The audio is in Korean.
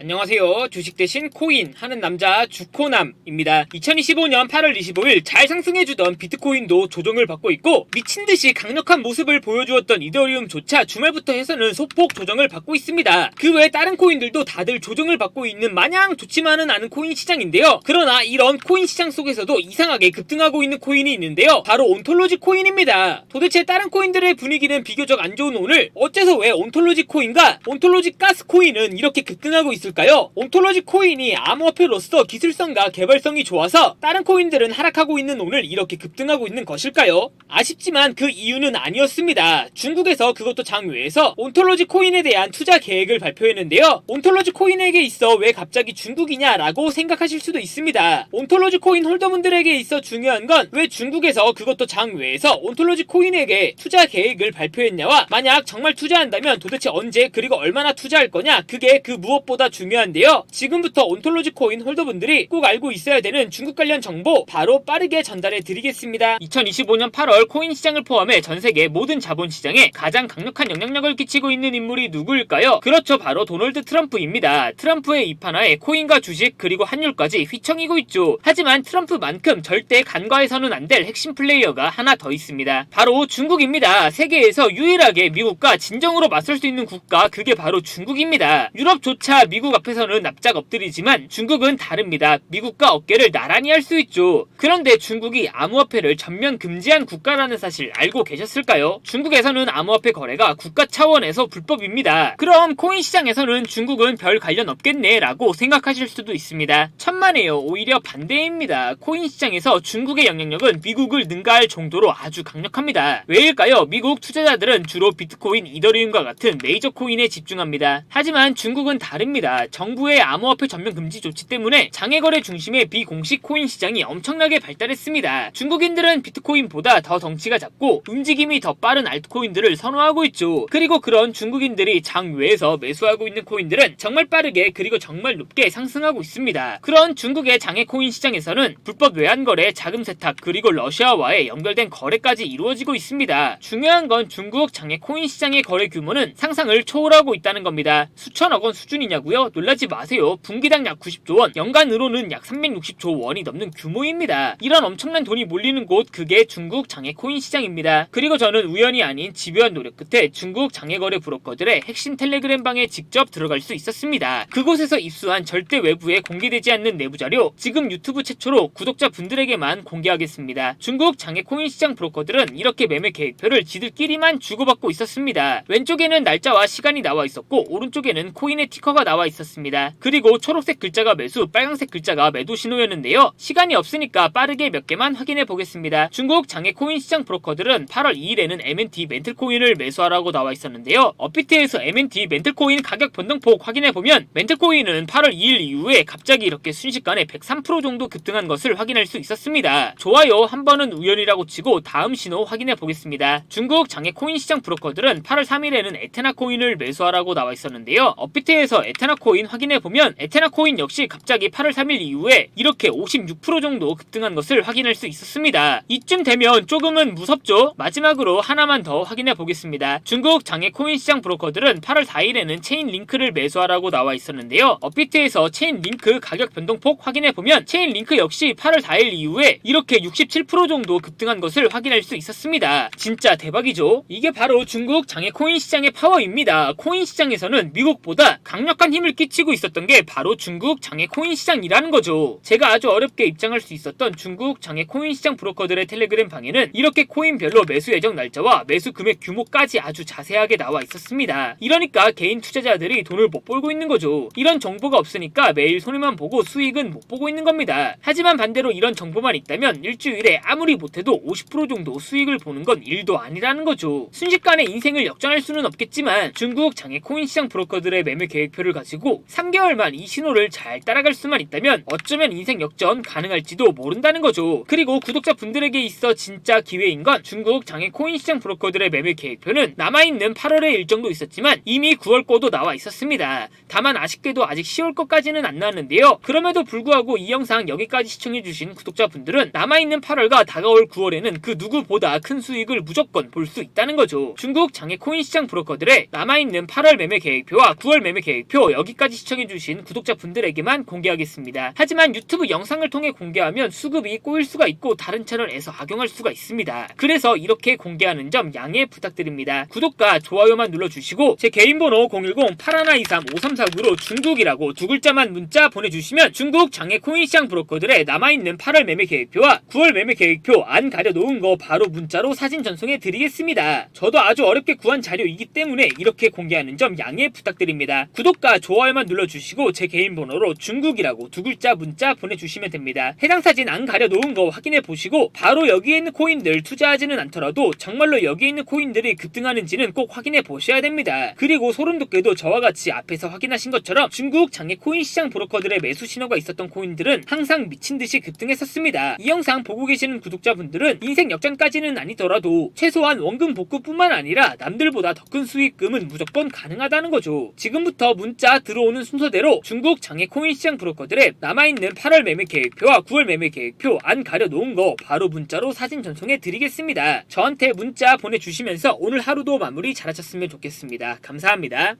안녕하세요. 주식 대신 코인 하는 남자 주코남입니다. 2025년 8월 25일 잘 상승해주던 비트코인도 조정을 받고 있고 미친듯이 강력한 모습을 보여주었던 이더리움조차 주말부터 해서는 소폭 조정을 받고 있습니다. 그 외에 다른 코인들도 다들 조정을 받고 있는 마냥 좋지만은 않은 코인 시장인데요. 그러나 이런 코인 시장 속에서도 이상하게 급등하고 있는 코인이 있는데요. 바로 온톨로지 코인입니다. 도대체 다른 코인들의 분위기는 비교적 안 좋은 오늘 어째서 왜 온톨로지 코인과 온톨로지 가스 코인은 이렇게 급등하고 있을까요? 온톨로지 코인이 암호화폐로서 기술성과 개발성이 좋아서 다른 코인들은 하락하고 있는 오늘 이렇게 급등하고 있는 것일까요? 아쉽지만 그 이유는 아니었습니다. 중국에서 그것도 장외에서 온톨로지 코인에 대한 투자 계획을 발표했는데요. 온톨로지 코인에게 있어 왜 갑자기 중국이냐라고 생각하실 수도 있습니다. 온톨로지 코인 홀더분들에게 있어 중요한 건 왜 중국에서 그것도 장외에서 온톨로지 코인에게 투자 계획을 발표했냐와 만약 정말 투자한다면 도대체 언제 그리고 얼마나 투자할 거냐 그게 그 무엇보다 중요한데요. 지금부터 온톨로지 코인 홀더분들이 꼭 알고 있어야 되는 중국 관련 정보 바로 빠르게 전달해 드리겠습니다. 2025년 8월 코인 시장을 포함해 전세계 모든 자본 시장에 가장 강력한 영향력을 끼치고 있는 인물이 누구일까요? 그렇죠, 바로 도널드 트럼프입니다. 트럼프의 입하나에 코인과 주식 그리고 환율까지 휘청이고 있죠. 하지만 트럼프만큼 절대 간과해서는 안 될 핵심 플레이어가 하나 더 있습니다. 바로 중국입니다. 세계에서 유일하게 미국과 진정으로 맞설 수 있는 국가, 그게 바로 중국입니다. 유럽조차 미국 앞에서는 납작 엎드리지만 중국은 다릅니다. 미국과 어깨를 나란히 할 수 있죠. 그런데 중국이 암호화폐를 전면 금지한 국가라는 사실 알고 계셨을까요? 중국에서는 암호화폐 거래가 국가 차원에서 불법입니다. 그럼 코인 시장에서는 중국은 별 관련 없겠네 라고 생각하실 수도 있습니다. 천만에요. 오히려 반대입니다. 코인 시장에서 중국의 영향력은 미국을 능가할 정도로 아주 강력합니다. 왜일까요? 미국 투자자들은 주로 비트코인, 이더리움과 같은 메이저 코인에 집중합니다. 하지만 중국은 다릅니다. 정부의 암호화폐 전면 금지 조치 때문에 장외거래 중심의 비공식 코인 시장이 엄청나게 발달했습니다. 중국인들은 비트코인보다 더 덩치가 작고 움직임이 더 빠른 알트코인들을 선호하고 있죠. 그리고 그런 중국인들이 장외에서 매수하고 있는 코인들은 정말 빠르게 그리고 정말 높게 상승하고 있습니다. 그런 중국의 장외 코인 시장에서는 불법 외환거래, 자금 세탁 그리고 러시아와의 연결된 거래까지 이루어지고 있습니다. 중요한 건 중국 장외 코인 시장의 거래 규모는 상상을 초월하고 있다는 겁니다. 수천억 원 수준이냐고요? 놀라지 마세요. 분기당 약 90조 원, 연간으로는 약 360조 원이 넘는 규모입니다. 이런 엄청난 돈이 몰리는 곳, 그게 중국 장외 코인 시장입니다. 그리고 저는 우연이 아닌 집요한 노력 끝에 중국 장외거래 브로커들의 핵심 텔레그램 방에 직접 들어갈 수 있었습니다. 그곳에서 입수한 절대 외부에 공개되지 않는 내부 자료, 지금 유튜브 최초로 구독자 분들에게만 공개하겠습니다. 중국 장외 코인 시장 브로커들은 이렇게 매매 계획표를 지들끼리만 주고받고 있었습니다. 왼쪽에는 날짜와 시간이 나와 있었고 오른쪽에는 코인의 티커가 나와 있었습니다. 그리고 초록색 글자가 매수, 빨간색 글자가 매도 신호였는데요. 시간이 없으니까 빠르게 몇 개만 확인해 보겠습니다. 중국 장외 코인 시장 브로커들은 8월 2일에는 MNT 멘틀코인을 매수하라고 나와 있었는데요. 업비트에서 MNT 멘틀코인 가격 변동폭 확인해 보면 멘틀코인은 8월 2일 이후에 갑자기 이렇게 순식간에 103% 정도 급등한 것을 확인할 수 있었습니다. 좋아요, 한 번은 우연이라고 치고 다음 신호 확인해 보겠습니다. 중국 장외 코인 시장 브로커들은 8월 3일에는 에테나 코인을 매수하라고 나와 있었는데요. 업비트에서 에테나 코인 확인해 보면 에테나 코인 역시 갑자기 8월 3일 이후에 이렇게 56% 정도 급등한 것을 확인할 수 있었습니다. 이쯤 되면 조금은 무섭죠? 마지막으로 하나만 더 확인해 보겠습니다. 중국 장외 코인 시장 브로커들은 8월 4일에는 체인링크를 매수하라고 나와 있었는데요. 업비트에서 체인링크 가격 변동폭 확인해 보면 체인링크 역시 8월 4일 이후에 이렇게 67% 정도 급등한 것을 확인할 수 있었습니다. 진짜 대박이죠? 이게 바로 중국 장외 코인 시장의 파워입니다. 코인 시장에서는 미국보다 강력한 힘을 끼치고 있었던 게 바로 중국 장외 코인 시장이라는 거죠. 제가 아주 어렵게 입장할 수 있었던 중국 장외 코인 시장 브로커들의 텔레그램 방에는 이렇게 코인별로 매수 예정 날짜와 매수 금액 규모까지 아주 자세하게 나와 있었습니다. 이러니까 개인 투자자들이 돈을 못 벌고 있는 거죠. 이런 정보가 없으니까 매일 손해만 보고 수익은 못 보고 있는 겁니다. 하지만 반대로 이런 정보만 있다면 일주일에 아무리 못해도 50% 정도 수익을 보는 건 일도 아니라는 거죠. 순식간에 인생을 역전할 수는 없겠지만 중국 장외 코인 시장 브로커들의 매매 계획표를 가지고 3개월만 이 신호를 잘 따라갈 수만 있다면 어쩌면 인생 역전 가능할지도 모른다는 거죠. 그리고 구독자분들에게 있어 진짜 기회인 건 중국 장외 코인 시장 브로커들의 매매 계획표는 남아있는 8월의 일정도 있었지만 이미 9월 거도 나와 있었습니다. 다만 아쉽게도 아직 10월 거까지는 안 나왔는데요. 그럼에도 불구하고 이 영상 여기까지 시청해주신 구독자분들은 남아있는 8월과 다가올 9월에는 그 누구보다 큰 수익을 무조건 볼 수 있다는 거죠. 중국 장외 코인 시장 브로커들의 남아있는 8월 매매 계획표와 9월 매매 계획표 여기 여기까지 시청해주신 구독자분들에게만 공개하겠습니다. 하지만 유튜브 영상을 통해 공개하면 수급이 꼬일 수가 있고 다른 채널에서 악용할 수가 있습니다. 그래서 이렇게 공개하는 점 양해 부탁드립니다. 구독과 좋아요만 눌러주시고 제 개인 번호 010-8123-5349로 중국이라고 두 글자만 문자 보내주시면 중국 장외 코인시장 브로커들의 남아있는 8월 매매 계획표와 9월 매매 계획표 안 가려놓은 거 바로 문자로 사진 전송해 드리겠습니다. 저도 아주 어렵게 구한 자료이기 때문에 이렇게 공개하는 점 양해 부탁드립니다. 구독과 좋아요만 눌러주시고 제 개인 번호로 중국이라고 두 글자 문자 보내주시면 됩니다. 해당 사진 안 가려놓은 거 확인해 보시고 바로 여기에 있는 코인들 투자하지는 않더라도 정말로 여기에 있는 코인들이 급등하는지는 꼭 확인해 보셔야 됩니다. 그리고 소름돋게도 저와 같이 앞에서 확인하신 것처럼 중국 장외 코인시장 브로커들의 매수 신호가 있었던 코인들은 항상 미친듯이 급등했었습니다. 이 영상 보고 계시는 구독자분들은 인생 역전까지는 아니더라도 최소한 원금 복구뿐만 아니라 남들보다 더 큰 수익금은 무조건 가능하다는 거죠. 지금부터 문자 들어오는 순서대로 중국 장외 코인시장 브로커들의 남아있는 8월 매매 계획표와 9월 매매 계획표 안 가려놓은 거 바로 문자로 사진 전송해 드리겠습니다. 저한테 문자 보내주시면서 오늘 하루도 마무리 잘하셨으면 좋겠습니다. 감사합니다.